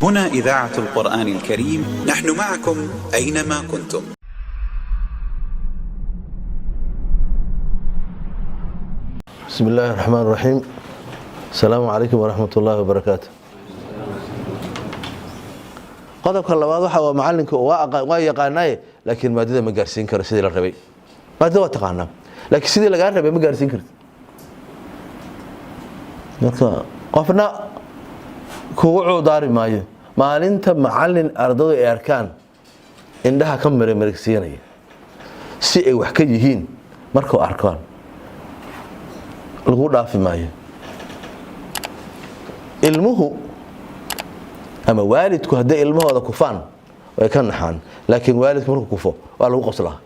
هنا إذاعة القرآن الكريم، نحن معكم أينما كنتم. بسم الله الرحمن الرحيم. السلام عليكم ورحمة الله وبركاته. qodobka labaad waxa waa macalinka waa yaqaanay laakiin maadada ma gaarsiin karo sidii la rabay. maadada waa taqaanaa laakiin sidii laga rabay ma gaarsiin karto. marka qofna kugu cuudaari maayo maalinta macallin ardaydu ay arkaan indhaha ka maraysiinaya si ay wax ka yihiin markuu arkaan lagu dhaafi maayo. ilmuhu ama waalidku haday ilmahooda kufaan way ka naxaan laakiin waalidku markuu kufo waa lagu qoslaa.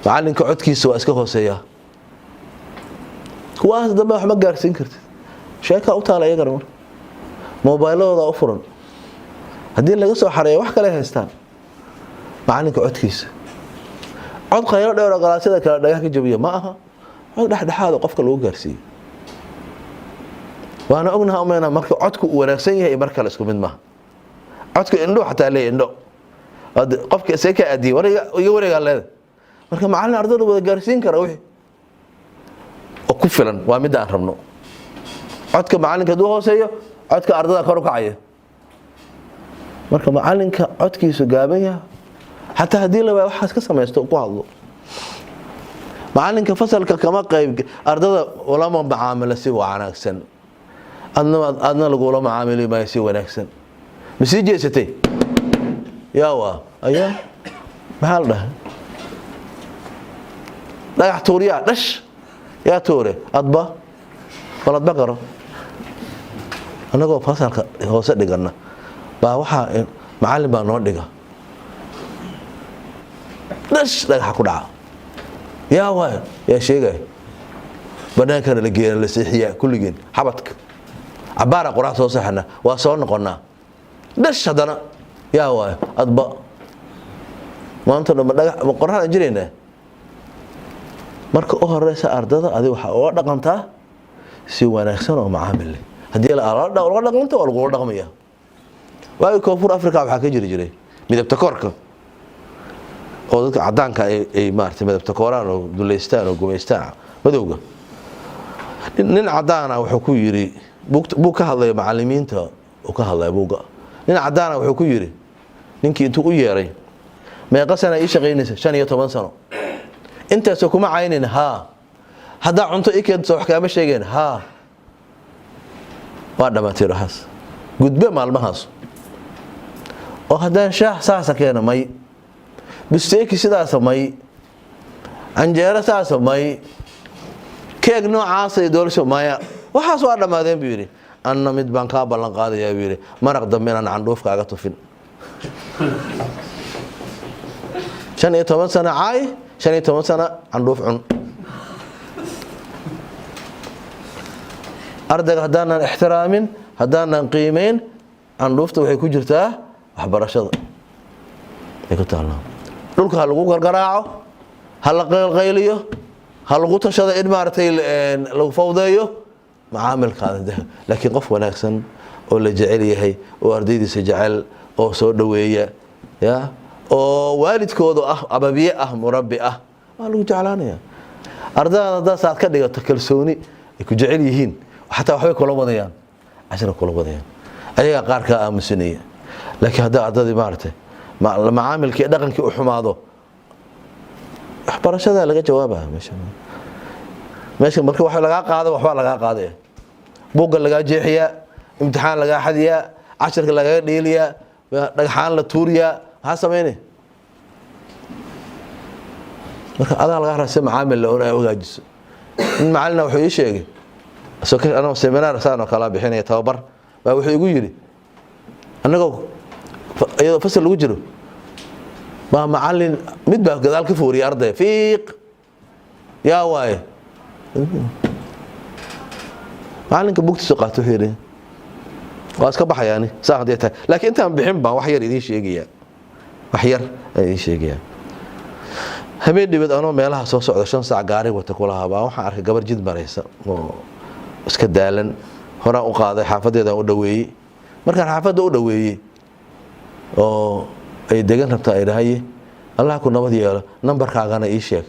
macalinka codkiisa waa iska hooseeyaa kuwaas dambe wax ma gaarsiin kartid. sheeka u taala iyaga mar mobilooda u furan hadii laga soo xareeyo wax kale haystaan macalinka codkiisa cod qaylo dheer oo galaasada kala dhagax ka jabiyo ma aha cod dhaxdhaxaad qofka lagu gaarsiiyo. waana ognahay umeena marka codku uu wanaagsan yahay marka la isku mid ma codku indho xataa leeyahay indho qofka seeka adii wareega leedahay marka macallin ardaydu wada gaarsiin kara wixii oo ku filan waa mid aan rabno. codka macalinka duu hooseeyo codka ardayda kor u kacaya marka macalinka codkiisu gaaban yahay xataa hadii la waxaas ka sameesto ku hadlo. macalinka fasalka kama qayb ardayda ulama macaamilo si wanaagsan adna lagu la macaamilay ma si wanaagsan misi jeesatay yawa ayaa maxal dhagax tuuriya dhash yaa tuure adba walad baqaro anagoo fasalka hoose dhigana baa waxa macallin baa noo dhiga dhash dhagax ku dhaca yawa yaa sheegay banaanka la geeyay la seexiya kulligeen xabadka عبارة قرآن صوصحنا وصون قلنا دش هذانا يا هو أطباء ما أنت لما قرآن أجرينا مرك رئيس أرضه هذه وحوار رقمتها سوى نحسن ومعامل هذه الأرض ولا رقمتها ولا قرآن رقمية وهاي كفر أفريقيا بحكي جري ميدا بتكرك قصدك عدان كأي مارت ميدا بتكوران ودوليستان وقوميستان بدوجا نن عدانا وحكوا يري buu ka hadlay macallimiinta oo ka hadlay buuga nin cadaana wuxuu ku yiri ninkii intuu u yeeray meeqa sana ay shaqeynaysa 15 sano intaas kuma caynina ha hada cunto ikeed soo wax kaama sheegeen ha waa dhamaatay raxas gudbe maalmahaas oo hadaan shaah saasa keena may bisteeki sidaas may anjeera saas may keeg noocaas ay doorsho maya waxaas waa dhamaadeen buu yiri anna mid baan ka ballan qaadayaa buu yiri maraq dambe inaan candhuuf kaaga tufin 15 sano caay 15 sano candhuuf cun ardayga hadaanan ixtiraamin hadaanan qiimeyn candhuufta waxay ku jirtaa waxbarashada ay ku taalaa dhulka lagu gargaraaco hal qayliyo hal lagu tashado in maartay lagu fawdeeyo معامل قاعدة لكن قف وناكسن ولا جعلي هي وأرديدي سجعل أو صور دوية يا أو والد كودو أبوية مربي ما له جعلانية أردا دا ساعات كده تكلسوني يكون جعلي هين وحتى وحوي كل وضيان عشان كل وضيان أي قارك أمسنية لكن هذا أردا مارته معامل كي دقن كي أحماده أحبرش هذا لقى جوابها ماشي marka waxa laga qaado waxba laga qaaday buuga laga jeexiya imtixaan laga xadiya casharka laga dheeliya dhagxaan la tuuriya waxa sameeyay marka adaa laga raasay macaamil la ogaajiso in macallina wuxuu ii sheegay soo ka ana seminar saan oo kala bixinay tababar baa wuxuu igu yiri anagoo iyadoo fasal lagu jiro baa macallin mid baa gadaal ka fooriyay arday fiiq yaa waay macalinka bugtiisa qaato xiriir waa iska baxayaan saaqadeeta laakiin intaan bixin baan wax yar idin sheegaya habeen dibad anoo meelaha soo socda 5 saac gaari wata kulaha baa waxaan arkay gabar jid maraysa oo iska daalan hore u qaaday xaafadeeda u dhaweeyay markaan xaafadda u dhaweeyey oo ay degan rabtaa ay dhahaye allah ku nabad yeelo nambarkaagana ii sheeg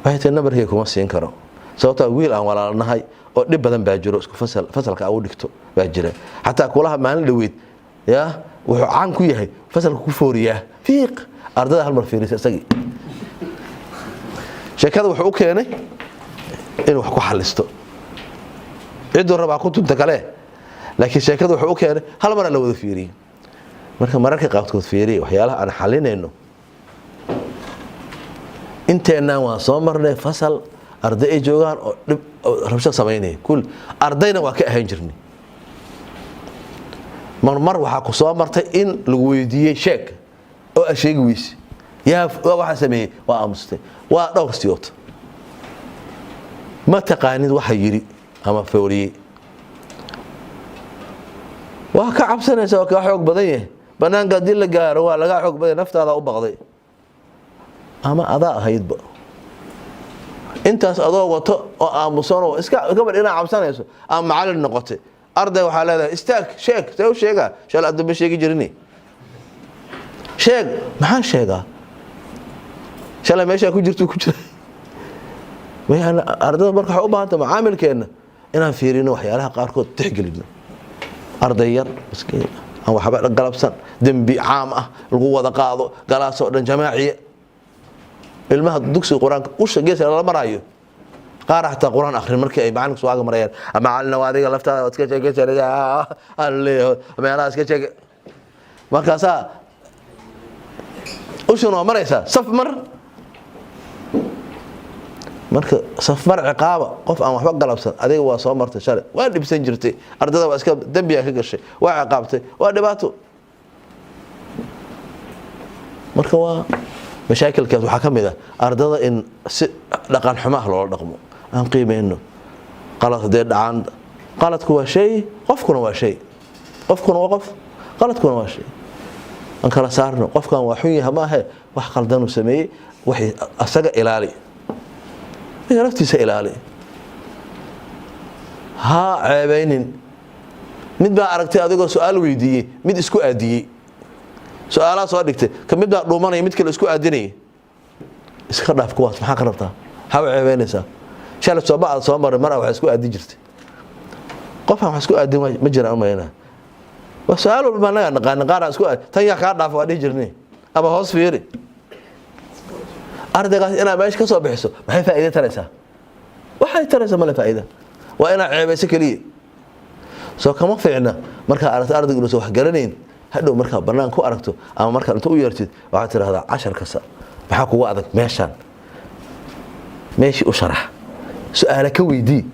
waxay tahay nambarkay kuma siin karo sababtoo wiil aan walaalnahay oo dhib badan baa jiro isku fasalka u dhigto baa jira xataa kulaha maalin dhaweyd ya wuxuu caan ku yahay fasalka ku fooriyaa fiiq ardada hal mar fiirisa isagii sheekada wuxuu u keenay inuu wax ku xalisto ciduu rabaa ku tunta kale laakiin sheekada wuxuu u keenay hal mar la wada fiiriyay marka mararka qaabkood fiiriyay waxyaalaha aan xalinayno inteena waan soo marnay fasal arday ay joogaan oo dhib rabsho sameynay kul ardayna waa ka ahaan jirnay mar waxa ku soo martay in lagu weydiiyay sheeg oo sheegi weys yaa waxa sameeyay waa amstay waa dhowr siyood ma taqaanid waxa yiri ama fooriyay waa ka cabsanaysa oo ka xoog badan yahay banaanka dil la gaaro waa laga xoog badan naftaada u baqday ama adaa ahaydba intaas adoo wato oo aamusan oo iska gabadh ina cabsanayso ama macallin noqotay arday waxa leedahay istaag sheeg soo sheega shal adba sheegi jirini sheeg maxaan sheegaa shalay meesha ku jirto ku jira waxaan ardayda marka waxa u baahanta macaamilkeena inaan fiirino waxyaalaha qaar kood tixgelino arday yar miskiin aan waxba galabsan dambi caam ah lagu wada qaado galaas oo dhan jamaaciye ilmaha dugsiga quraanka u shageeyay la marayo qaar xataa quraan akhrin markii ay macalinku soo marayaan ama macalina waa adiga laftaada iska sheegaysaa alle meelaha iska sheegay markaasa ushuna maraysa saf marka saf mar ciqaaba qof aan waxba galabsan adiga waa soo martay shalay waa dhibsan jirtay ardada waa iska dambiga ka gashay waa ciqaabtay waa dhibaato marka waa mashaakilkaas waxa kamid ah ardada in si dhaqan xumo ah loo dhaqmo aan qiimeeyno qalad hadee dhacaan qaladku waa shay qofkuna waa shay qofkuna waa qof qaladkuna waa shay aan kala saarno qofkan waa xun yahay ma aha wax qaldan uu sameeyay wixii asaga ilaali naftiisa ilaali ha ceebeynin mid baa aragtay adigoo su'aal weydiiyay mid isku aadiyay su'aalaha soo dhigtay kamid baa dhuumanay mid kale isku aadinay iska dhaaf kuwaas maxaa ka rabtaa ha ceebeynaysaa shalay soo maray mar wax isku aadi jirtay qofan wax isku aadin ma jira amayna waa su'aal walba naga naqaan qaar isku tan yaa ka dhaaf waa dhig jirnay ama hoos fiiri ardaygaas ina meesha ka soo bixiso maxay faa'iido taraysaa waxay taraysaa ma la faa'iido waa ina ceebeyso kaliya soo kama fiicna marka ardaygu inuu soo wax garaneyn hadhow marka banaan ku aragto ama marka inta u yeertid waxa tiraahdaa 10 kasta maxaa kugu adag meeshi u sharax su'aalo ka weydii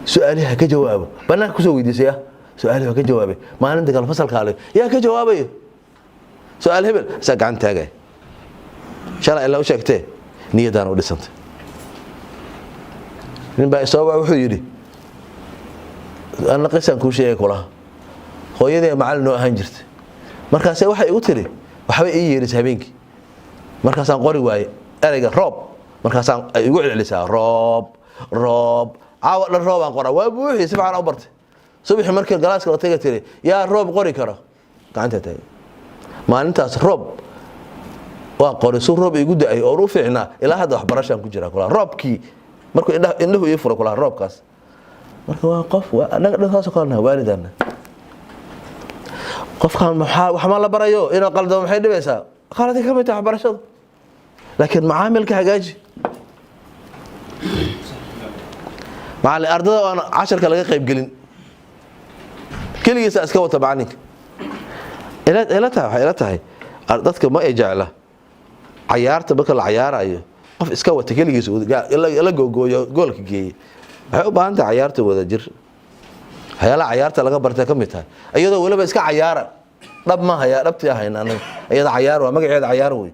su'aalaha ka jawaabo banaan ku soo weydiisay su'aalaha ka jawaabay maalinta kala fasalka ale yaa ka jawaabayo su'aal hebel sa gacan taagay shalay ilaa u sheegtay niyadaan u dhisantay nin baa soo wuxuu yiri ana qisan ku sheegay kula hooyadii macallin oo ahaan jirtay markaas waxa igu tiri waxba ii yeeris habeenkii markaas aan qori waayay erayga roob markaas aan igu celcelisaa roob caawa dhan roob aan qora waa buuxii si fiican u bartay subaxii markii galaaska la tagay tiri yaa roob qori karo gacanta taagay maalintaas roob waa qori soo roob igu daay oo u fiicnaa ilaa hadda wax barashaan ku jira kula roobkii markuu indhahu ii furo kula roobkaas marka waa qof waa anaga dhasaas kala waalidana qofkan wax ma la barayo inuu qaldo maxay dhibaysaa qaladii kamid tahay barashada laakiin macaamilka hagaaji maal ardada aan 10 laga qayb gelin kaligiisa iska wata baaninka ila tahay dadka ma ay jecla ciyaarta marka la ciyaarayo qof iska wata kaligiisa la googooyo goolka geeyay waxay u baahan tahay ciyaarta wada jir hayla ciyaarta laga bartay kamid tahay iyadoo waliba iska ciyaara dhab ma haya dhabti ahayna iyada ciyaar waa magaceeda ciyaar way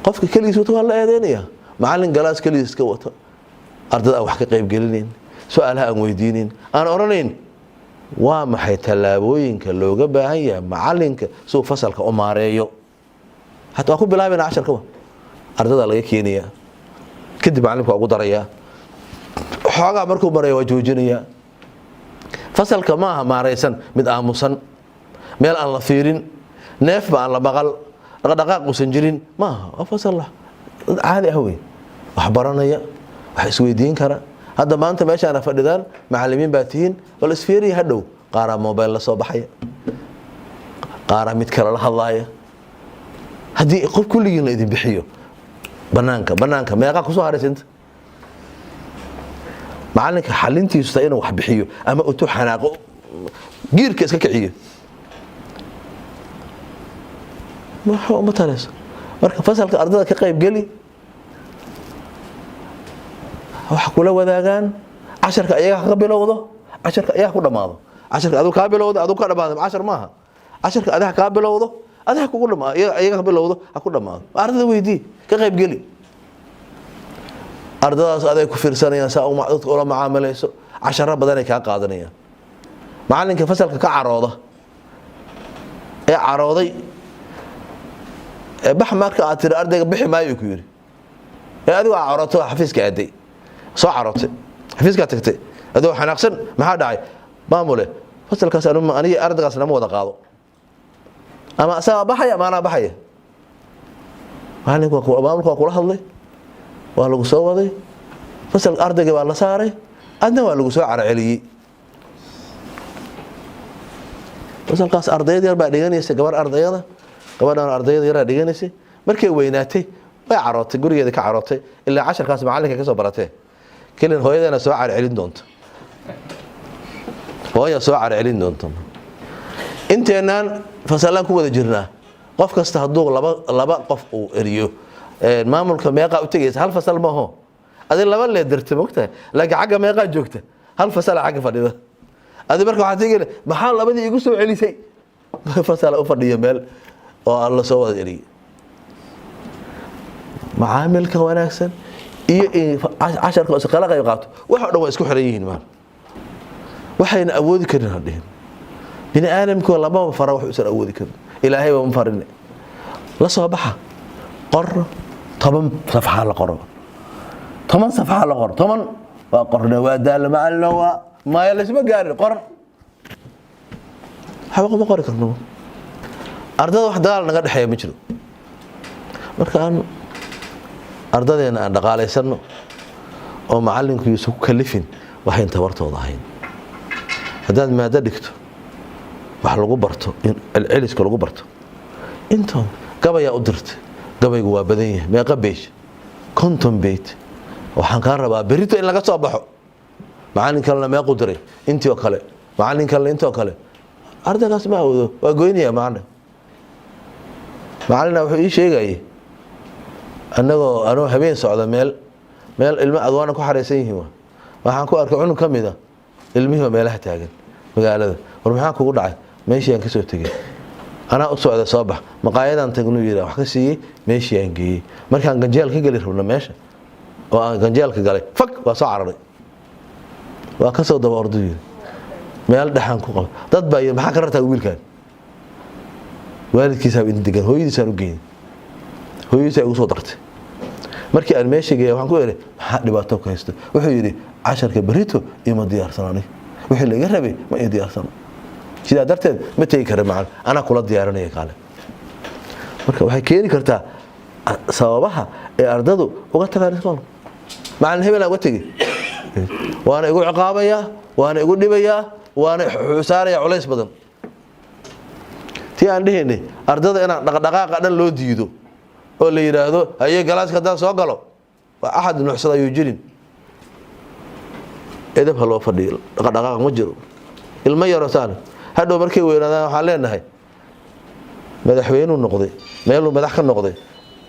qofka kaligiisa waa la eedeynaya macallin galaas kaligiisa iska wata ardada wax ka qayb gelineen su'aalaha aan weydiinin aan oranayn waa maxay talaabooyinka looga baahan yahay macallinka soo fasalka u maareeyo hatta ku bilaabina 10 kaba ardada laga keenaya kadib macallinka ugu daraya xoogaa markuu maray waa joojinaya fasalka maaha maaraysan mid aamusan meel aan la fiirin neef ba aan la maqal dhaqdhaqaaq uusan jirin maaha waa fasal caadi ah wey wax baranaya wax isweydiin kara hadda maanta meeshaan fadhidaan macallimiin baa tihiin wala isfiiriya hadhow qaara mobile la soo baxaya qaara mid kale la hadlaaya haddii qof kulligiin la idin bixiyo banaanka meeqa ku soo haraysinta macallinka xalintiisu taa inuu wax bixiyo ama uu xanaaqo giirka iska kiciyo ma talayso marka fasalka ardada ka qayb geli wax kula wadaagaan casharka ayaga ka bilowdo casharka ayaga ku dhamaado casharka adigu ka bilowdo adigu ka dhamaado cashar maaha casharka adiga ka bilowdo adiga kugu dhamaado ayaga ka bilowdo ha ku dhamaado ardada weydii ka qayb geli ardadaas aday ku fiirsanayaan saa u dadka ula macaamilayso casharo badan ay ka qaadanayaan macallinka fasalka ka carooda ee carooday bax marka aad tiri ardayga bixi maayo ku yiri ee adigu carooto xafiiska aaday soo carootay xafiiska tagtay adoo xanaaqsan maxaa dhacay maamule fasalkaas aniga ardaygaas lama wada qaado ama asaga baxaya ama ana baxaya macallinka maamulka waa kula hadlay waa lagu soo waday fasal ardayga waa la saaray adna waa lagu soo caraceliyay fasalkaas ardayda yar baa dhiganaysa gabadhan ardayda yar dhiganaysay markay weynaatay way carootay gurigeeda ka carootay ilaa casharkaas macallinka ka soo baratay kelin hooyadeena soo caracelin doonto inteenaan fasalaan ku wada jirnaa qof kasta hadduu laba qof uu eriyo maamulka meeqa u tagaysa hal fasal maaho adi laba leedarta mogtahay laakiin xagga meeqa joogta hal fasal xagga fadhida adi marka waxaad tigi maxaa labadii igu soo celisay fasal u fadhiyo meel oo aan la soo wada eriyo macaamilka wanaagsan iyo casharka oo kala qayb qaato waxa dhan waa isku xiran yihiin maan waxayna awoodi karin hadhiin bini aadamku laba fara wax u awoodi karin ilaahay waa mafarin la soo baxa qor 10 صفحة la qoro 10 صفحة la qoro 10 waa qorna waa daal macallin waa ma yeelasma gaarin qor hawa ma qori karno ardada wax dagaal naga dhaxeeyo ma jiro marka aan ardadeena aan dhaqaaleysano oo macallinku isku kalifin waxay inta wartooda ahayn hadaad maada dhigto wax lagu barto in celiska lagu barto inta gabaya u dirtay gabaygu waa badan yahay meeqa beesh konton beet waxaan ka rabaa berito in laga soo baxo macallin kale meequ diray intii oo kale macallin kale intii oo kale ardaygaas ma awoodo waa goynaya macallin wuxuu ii sheegay anoo habeen socda meel ilmo adwaana ku xareysan yihiin waxaan ku arkay cunug kamida ilmihiiba meelaha taagan magaalada war maxaa kugu dhacay meeshii aan ka soo tagay أنا أصعد صباح مقايدة أن تقولوا يلا وحكسي ماشي أنجي مركان جنجال كجلي ربنا ماشى وجنجال كجلي فك وصعرني وكسر دبار دير ما يلدحن كوقف ضد باي ما حكرت أقول كان والد كيساب أنت كان هو يدسانو جين هو يسأل صوترت مركي الماشي جاي وحن كويري حد باتو كيست وحيري 10 كبريتو يما ديار صناني وحيل يجربي ما يديار صناني sida darteed ma tagi karo macallin ana kula diyaarinaya kale marka waxay keeni kartaa sababaha ee ardadu uga tagaan iskoolka macallin hebel uga tagi waana igu ciqaabaya waana igu dhibaya waana xusaaraya culays badan tii aan dhihinay ardada inaan dhaqdhaqaaqa dhan loo diido oo la yiraahdo haye galaaska hadaan soo galo waa ahad nuxsada ayuu jirin edab loo fadhiyo dhaqdhaqaaq ma jiro ilma yaro saan hadhow markay weynadaan waxaan leenahay madaxweynuhu noqday meeluu madax ka noqday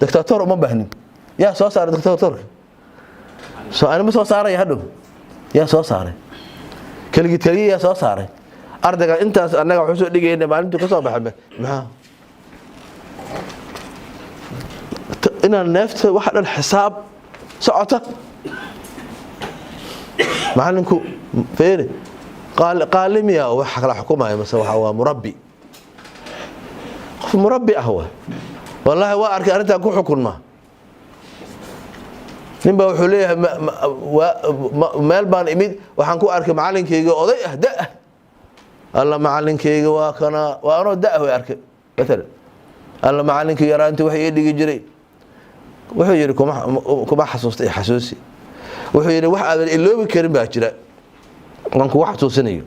dictator uma baahnin yaa soo saaray dictatorka soo anima soo saaray hadhow yaa soo saaray kaligi taliye yaa soo saaray ardayga intaas annaga wuxuu soo dhigaynaa maalintii ka soo baxay maxaa inaan neefta wax dhan xisaab socota macallinku feere قال ميا وحق لا حكومه مثلا هو مربي مربي هو والله هو ارك ارنتا ku xukunma ninba wuxuu leeyahay meel baan imid waxaan ku arkay macallinkeyga oday ah alla macalinkayga waa kana waa anoo da-ho arkay maalan alla macalinkii yaraantii wax ii dhigi jiray wuxuu yidhi kuma xasuusta xasuusi wuxuu yidhi wax aadan iloobi karin baa jira waan kugu xasuusinayo